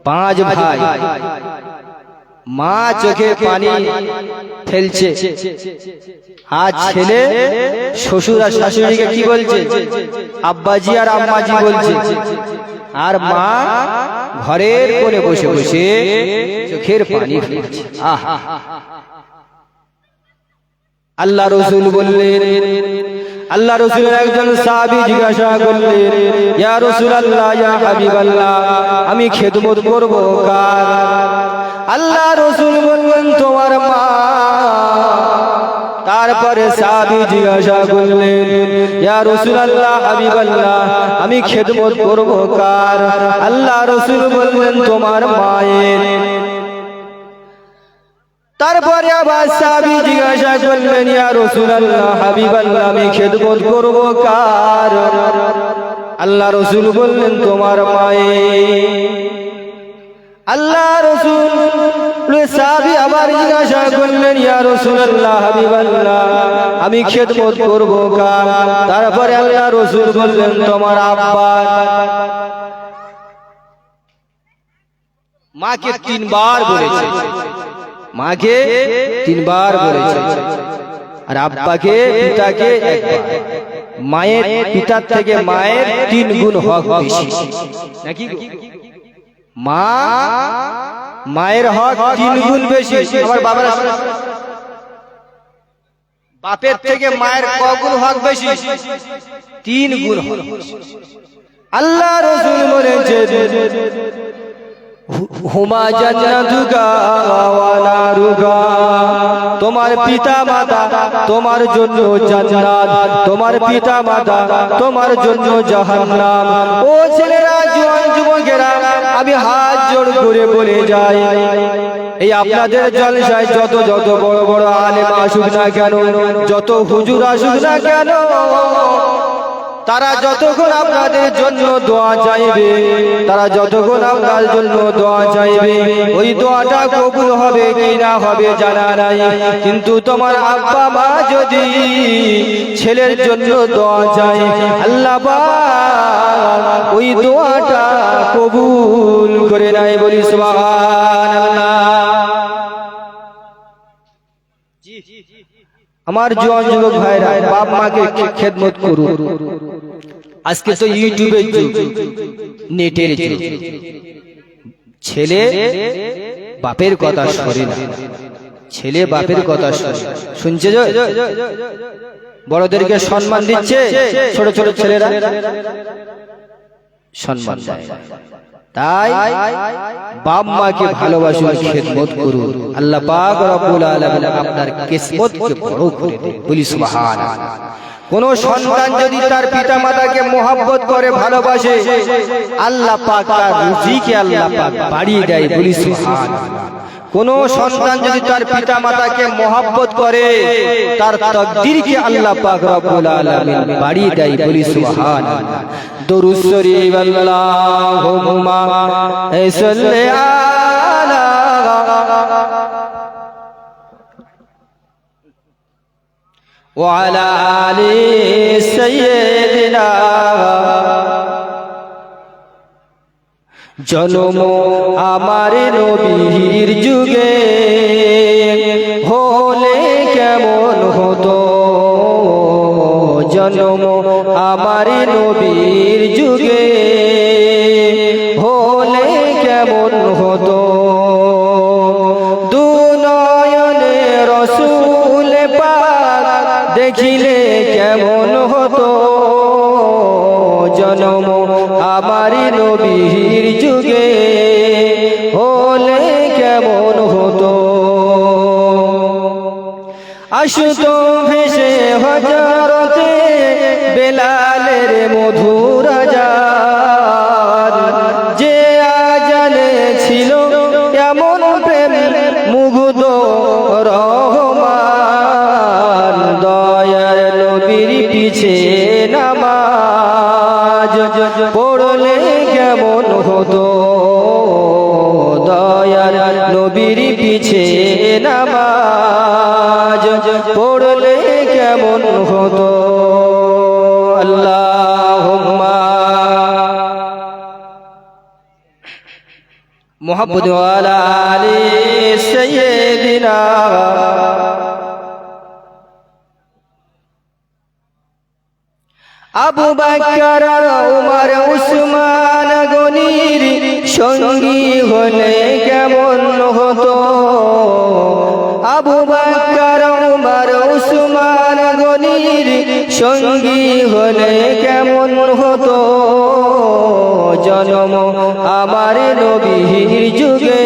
A: 5 ভাই, মা চোখে পানি ফেলছে, আজ ছেলে শ্বশুর আর শাশুড়িকে কি বলছে, আব্বাজি আর আম্মাজি বলছে, আর মা ঘরের কোণে বসে বসে চোখের পানি ফেলছে। আহা, আল্লাহ রাসূল বললেন, আল্লাহ রাসূলের একজন সাহাবী জিজ্ঞাসা করলেন, ইয়া রাসূলুল্লাহ, ইয়া হাবিবাল্লাহ, আমি খেদমত করব কার? আল্লাহ রাসূল বললেন, তোমার মা। তারপরে সাহাবী জিজ্ঞাসা করলেন, ইয়া রাসূলুল্লাহ, হাবিবাল্লাহ, আমি খেদমত করব কার? আল্লাহ রাসূল বললেন, তোমার মায়ের। তারপরে আবার সাহাবী জিজ্ঞাসা করলেন, ইয়া রাসূলুল্লাহ, হাবিবাল্লাহ, আমি খেদমত করব কার? আল্লাহ রাসূল বললেন, তোমার মায়ের। আল্লাহ রাসূল সাহাবী আবার জিজ্ঞাসা করলেন, ইয়া রাসূলুল্লাহ, হাবিবাল্লাহ, আমি খেদমত করব কার? তারপরে আল্লাহ রাসূল বললেন, তোমার আব্বা। মাকে 3 বার বলেছে, মাকে 3 বার বলেছে, আর আব্বাকে পিতাকে 1 বার। মায়ের পিতার থেকে মায়ের 3 গুণ হক বেশি নাকি? মা মায়ের হক 3 গুণ বেশি। আমার বাবার বাপের থেকে মায়ের কগুণ হক বেশি? 3 গুণ হক। আল্লাহ রাসূল বলেছেন, হুমা জান্নাতুকা ওয়া নারুকা, তোমার পিতা মাতা তোমার জন্য জান্নাত, তোমার পিতা মাতা তোমার জন্য জাহান্নাম। ও ছেলেরা, জওয়ান যুবকেরা, আমি হাত জোড় করে বলে যাই, এই আপনাদের জলসায় যত যত বড় বড় আলেম আসুক না কেন, যত হুজুর আসুক না কেন, তারা যতক্ষণ আপনাদের জন্য দোয়া চাইবে, তারা যতক্ষণ আপনার জন্য দোয়া চাইবে, ওই দোয়াটা কবুল হবে কি না হবে জানা নাই। কিন্তু তোমার আব্বা মা যদি ছেলের জন্য দোয়া চায়, আল্লাহ পাক ওই দোয়াটা কবুল করে নেয়। বলি সুবহানাল্লাহ। আমার জওয়ান যুবক ভাইরা, বাপ মাকে খেদমত করুন। আজকে তো ইউটিউবের যুগ, নেটের যুগ, ছেলে বাপের কথা শোনে না, ছেলে বাপের কথা শুনছে, বড়দেরকে সম্মান দিচ্ছে, ছোট ছোট ছেলেরা সম্মান দেয়। তাই বাপ মাকে ভালোবাসুন, খেদমত করুন। আল্লাহ পাক রব্বুল আলামিন আপনার কিসমতকে বড় করে দেন। বলি সুবহানাল্লাহ। কোন সন্তান যদি তার পিতা মাতাকে মহব্বত করে, ভালোবাসে, আল্লাহ পাক তার রুজিকে আল্লাহ পাক বাড়িয়ে দেয়। বলি সুবহানাল্লাহ। কোন সন্তান যদি তার পিতা মাতাকে মহব্বত করে, তার তাকদীরকে আল্লাহ পাক রব্বুল আলামিন বাড়িয়ে দেয়। বলি সুবহানাল্লাহ। দরুদ শরীফ আল্লাহুম্মা সাল্লি আলা ওয়া আলা আলি সাইয়্যিদিনা। জন্ম আমার নবীর যুগে হলে কেমন হতো, জন্ম আমার নবীর যুগে হলে কেমন হতো, দুনয়নে রাসূল পাক দেখিলে কেমন হতো, জন্ম আমার নবীর যুগে হলে কেমন হতো। আসতো ভেসে হযরতে বেলালের মধুর আযান, যে আযানে ছিল এমন প্রেম মুগ্ধ রহমান, দয়ার নবীর পড়লে কেমন হতো দয়ার নবীর পিছে নামাজ পড়লে কেমন হতো আল্লাহুম্মা মুহাম্মদ ওয়া আলা আলি সাইয়্যিদিনা আবু বকর উমর উসমান গনির সঙ্গী হলে কেমন হতো আবু বকর উমর উসমান গনির সঙ্গী হলে কেমন হতো জন্ম আমার নবীর যুগে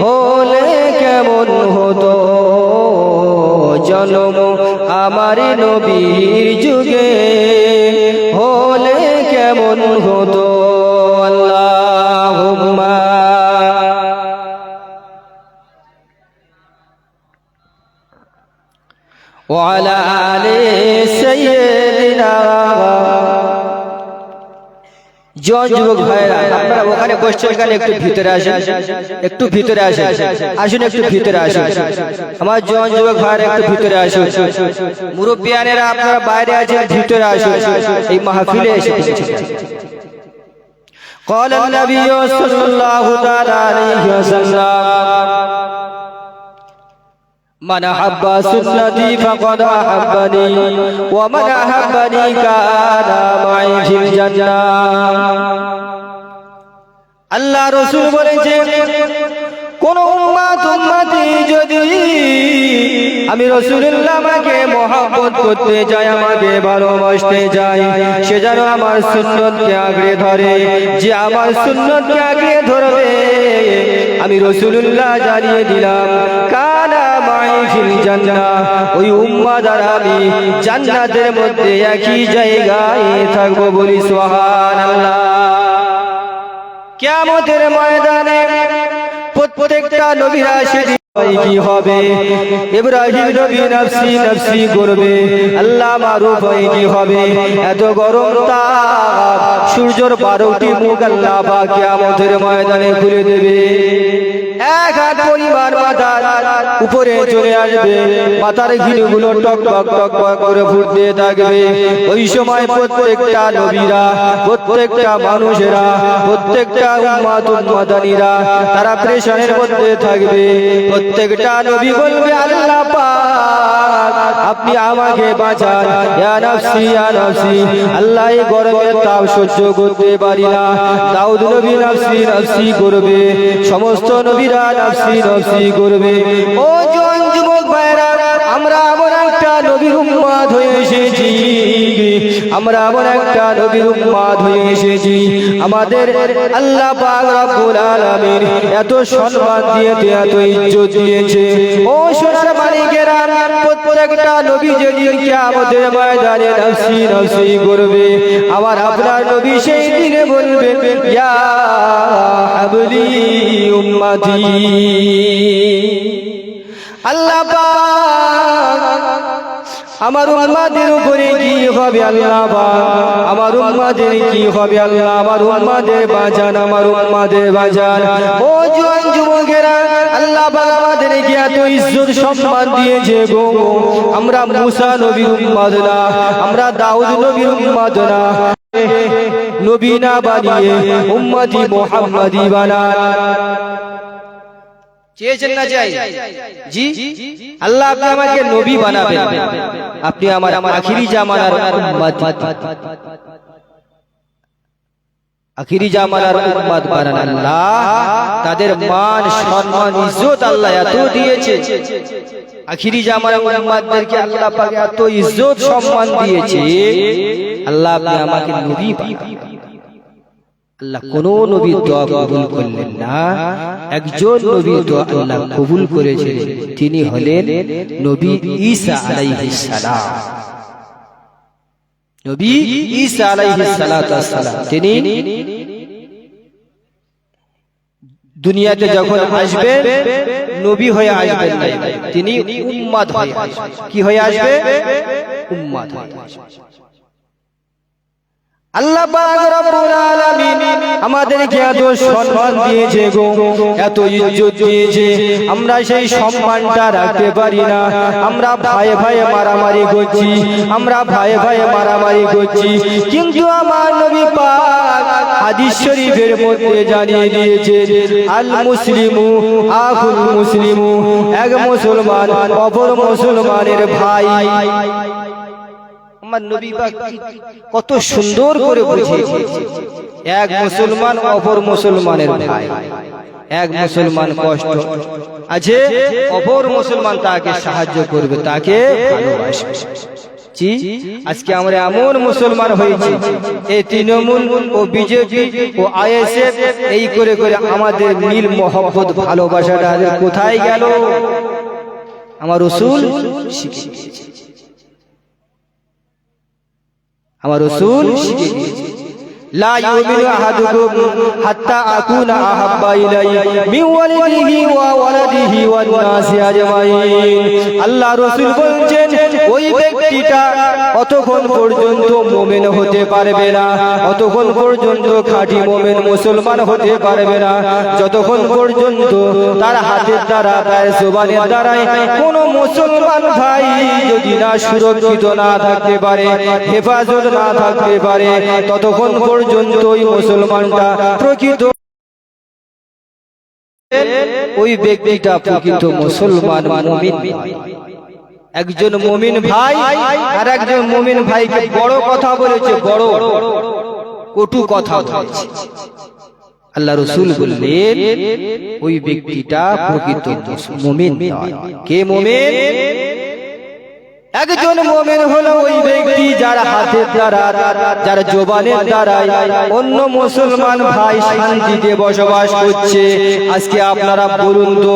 A: হলে কেমন হতো জন্ম আমার নবীর যুগে হলে কেমন হতো আল্লাহুম্মা ওয়া আলা আলি সাইয়্যিদিনা যুবক ভাইরা আপনারা ওখানে বসছেন এখানে একটু ভিতরে আসেন একটু ভিতরে আসেন আসুন একটু ভিতরে আসুন আমার যুবক ভাইরা একটু ভিতরে আসুন মুরব্বিয়ানেরা আপনারা বাইরে আছেন ভিতরে আসুন এই মাহফিলে এসেছেন قال النبي صلى الله تعالى عليه وسلم من أحب سنتي فقد أحبني ومن أحبني كان معي في الجنة আল্লাহ রাসূল বলেছেন কোন উম্মতি যদি আমি রাসূলুল্লাহ আমাকে মহব্বত করতে চাই আমাকে ভালোবাসতে চাই সে যেন আমার সুন্নতকে আঁকড়ে ধরে যে আমার সুন্নতকে আঁকড়ে ধরবে আমি রাসূলুল্লাহ জানিয়ে দিলাম কানা মাই ফিল জান্নাহ ওই উম্মাহ দ্বারা আমি জান্নাতের মধ্যে একই জায়গায় থাকবো বলি সুবহানাল্লাহ কিয়ামতের ময়দানে প্রত্যেকটা নবীরা সেদিন কি হবে ইব্রাহিম নবী নফসি নফসি করবে আল্লাহ মারুফ কি হবে এত গরম তাপ সূর্যের 12টি মুখ আল্লাহ পাক কিয়ামতের ময়দানে খুলে দেবে এক হাত পরিমাণ মাথা উপরে চলে আসবে মাথার ঘিলুগুলো টক টক টক করে ফুটতে থাকবে ওই সময় প্রত্যেকটা নবীরা প্রত্যেকটা মানুষেরা প্রত্যেকটা উম্মাদানিরা তারা প্রেশারের মধ্যে থাকবে প্রত্যেকটা নবী বলবে আল্লাহ পাক আপনি আমাকে বাঁচান ইয়া নফসি ইয়া নফসি আল্লাহ এই গরমের তাপ সহ্য করতে পারি না দাউদ নবী নফসি নফসি করবে সমস্ত নবীরা নফসি নফসি করবে ও জন যুবক ভাইরা আমরা এমন একটা নবীর উম্মত হয়ে এসেছি আমরা এমন একটা নবীর উম্মত হয়ে এসেছি আমাদের আল্লাহ পাক রব্বুল আলামিন এত সম্মান দিয়েছে এত ইজ্জত দিয়েছে ও শ্বশুর মালিকেরা প্রত্যেকটা নবী যেদিন কিয়ামতের ময়দানে নফসি নফসি করবে আমার আপনার নবী সেই দিনে বলবে ইয়া হাবলি উম্মতি আল্লাহ পাক আমার উম্মতের উপরে কি হবে আল্লাহ পাক আমার উম্মতের কি হবে আল্লাহ আমার উম্মতের বাঁচান আমার উম্মতের বাঁচান ও জোয়ান যুবকেরা আল্লাহ পাক আমাদেরকে এত ইজ্জত সম্মান দিয়েছে গো আমরা মুসা নবীর উম্মত না আমরা দাউদ নবীর উম্মত না নবী না বানিয়ে উম্মতি মুহাম্মাদি বানান চেয়েছেন না চাই জি আল্লাহ আপনি আমাকে নবী বানাবেন আপনি আমার আখিরি জামানার উম্মত আখিরি জামানার উম্মত বানান আল্লাহ তাদের মান সম্মান ইজ্জত আল্লাহ এত দিয়েছে আখিরি জামানার উম্মতদেরকে আল্লাহ পাক এত ইজ্জত সম্মান দিয়েছে আল্লাহ আপনি আমাকে নবী বানাবেন আল্লাহ কোন নবীর দোয়া কবুল করলেন না একজন নবীর দোয়া আল্লাহ কবুল করেছেন তিনি হলেন নবী ঈসা আলাইহিস সালাম নবী ঈসা আলাইহিস সালাতু ওয়াস সালাম তিনি দুনিয়াতে যখন আসবেন নবী হয়ে আসবেন না তিনি উম্মত হয়ে আসবেন কি হয়ে আসবে উম্মত হয়ে আসবে আল্লাহ পাক রব্বুল আলামিন আমাদেরকে এত সম্মান দিয়েছে গো, এত ইজ্জত দিয়েছে, আমরা সেই সম্মানটা রাখতে পারি না। আমরা ভাইয়ে ভাইয়ে মারামারি করছি, আমরা ভাইয়ে ভাইয়ে মারামারি করছি, কিন্তু আমার নবী পাক হাদিস শরীফের মধ্যে জানিয়ে দিয়েছে আল মুসলিমু আখুল মুসলিমু, এক মুসলমান অপর মুসলমানের ভাই। আমার নবী পাক কত সুন্দর করে বুঝিয়েছে, এক মুসলমান অপর মুসলমানের ভাই। এক মুসলমান কষ্ট আছে, অপর মুসলমান তাকে সাহায্য করবে, তাকে ভালোবাসবে। জি, আজকে আমরা এমন মুসলমান হয়েছি, এই তৃণমূল ও বিজেপি ও আইএসএফ এই করে করে আমাদের মিল মোহব্বত ভালোবাসাটা কোথায় গেল? আমার রাসূল শিখিয়ে দিয়েছে, আমার রাসূল শিখিয়ে দিয়েছে, লা ইউমিনু আহাদুকুম হাত্তা আকুনা আহাব্বা ইলাইহি মিন ওয়ালিদিহি ওয়া ওয়ালাদিহি ওয়ান নাসি আজমাইন। আল্লাহ রাসূল বলেন ওই ব্যক্তিটা অতক্ষণ পর্যন্ত মুমিন হতে পারবে না, অতক্ষণ পর্যন্ত খাঁটি মুমিন মুসলমান হতে পারবে না, যতক্ষণ পর্যন্ত তার হাতের দ্বারা তার জবানের দ্বারা কোন মুসলমান ভাই যদি না সুরক্ষিত না থাকতে পারে, হেফাজত না থাকতে পারে, ততক্ষণ পর্যন্ত ওই মুসলমানটা প্রকৃত, ওই ব্যক্তিটা প্রকৃত মুসলমান মুমিন। একজন মুমিন ভাই আর একজন মুমিন ভাইকে বড় কথা বলেছে, বড় কটু কথা বলেছে। আল্লাহ রাসূল বললেন ওই ব্যক্তিটা প্রকৃত মুমিন নয়। কে মুমিন? একজন মুমিন হলো ওই ব্যক্তি যার হাতের দ্বারা, যার জবানের দ্বারা অন্য মুসলমান ভাই শান্তিতে বসবাস করছে। আজকে আপনারা বলুন তো,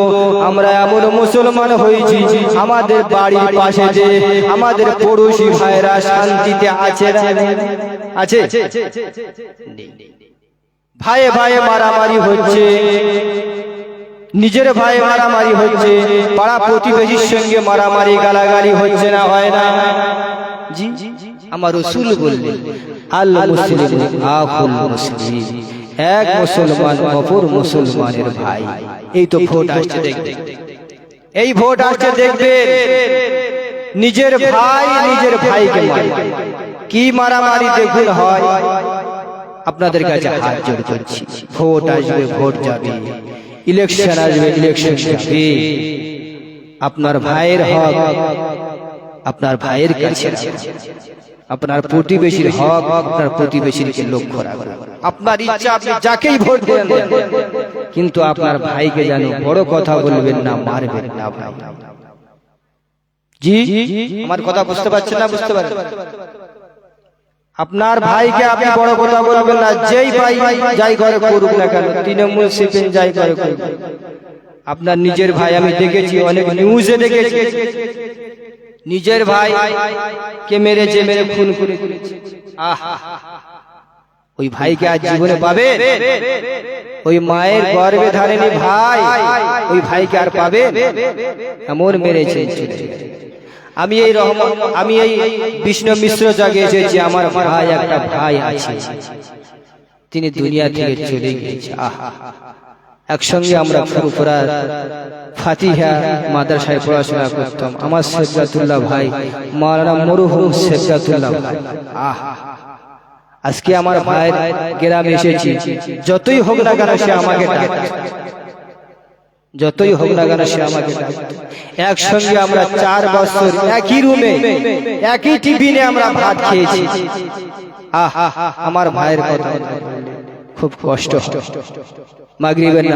A: আমরা এমন মুসলমান হয়েছি, আমাদের বাড়ির পাশে যে আমাদের পড়োশি ভাইরা শান্তিতে আছে না? আছে? ভাইয়ে ভাইয়ে মারামারি হচ্ছে, নিজের ভাই মারামারি হচ্ছে, পাড়া প্রতিবেশীর সঙ্গে মারামারি গালাগালি হচ্ছে না, হয় না? জি, আমার রাসূল বললেন আল মুসলিমু আখুল মুসলিম, এক মুসলমান অপর মুসলমানের ভাই। এই তো ভোট আসছে, দেখবেন এই ভোট আসছে, দেখবেন নিজের ভাই নিজের ভাইকে মারে, কি মারামারি দেখুন হয়। আপনাদের কাছে হাত জোড় করছি, ভোট আসবে, ভোট যাবে, ইলেকশন আসবে, ইলেকশন যাবে, আপনার ভাইয়ের হক আপনার ভাইয়ের কাছে, আপনার প্রতিবেশীর হক আপনার প্রতিবেশীকে লক্ষ্য রাখুন। আপনার ইচ্ছা আপনি যাকেই ভোট দেন, কিন্তু আপনার ভাইকে যেন বড় কথা বলবেন না, মারবেন না ভাই। জি, আমার কথা বুঝতে পারছেন না? বুঝতে পারেন? আপনার ভাইকে আপনি বড় কথা বলবেন না, যেই ভাই যাই করে করুক না কেন, তৃণমূল সিপিএম যাই করে করুক, আপনার নিজের ভাই। আমি দেখেছি, অনেক নিউজে দেখেছি, নিজের ভাই কে মেরেছে, মেরে খুন করে, ওই ভাইকে আজ জীবনে পাবে? ওই মায়ের গর্ভে ধারেনি ভাই, ওই ভাইকে আর পাবে? এমন মেরেছে। আমি এই বিষ্ণু মিশ্র জাগে এসেছি, আমার ভাই একটা ভাই আছে, তিনি দুনিয়া থেকে চলে গিয়েছে। একসঙ্গে আমরা ফুরফুরা ফাতিহা মাদ্রাসায় পড়াশোনা করতাম। আমার শেখরাতুল্লাহ ভাই, মাওলানা মরহুম শেখরাতুল্লাহ ভাই, আজকে আমার ভাইয়ের গ্রামে এসেছি। যতই হোক না কেন সে আমাকে ডাকে, যতই হোক না কেন সে আমাকে ডাকে। একসঙ্গে আমরা 4 বছর একই রুমে একই টিফিনে আমরা ভাত খেয়েছি। আমার ভাইয়ের কথা খুব কষ্ট। মাগরিবের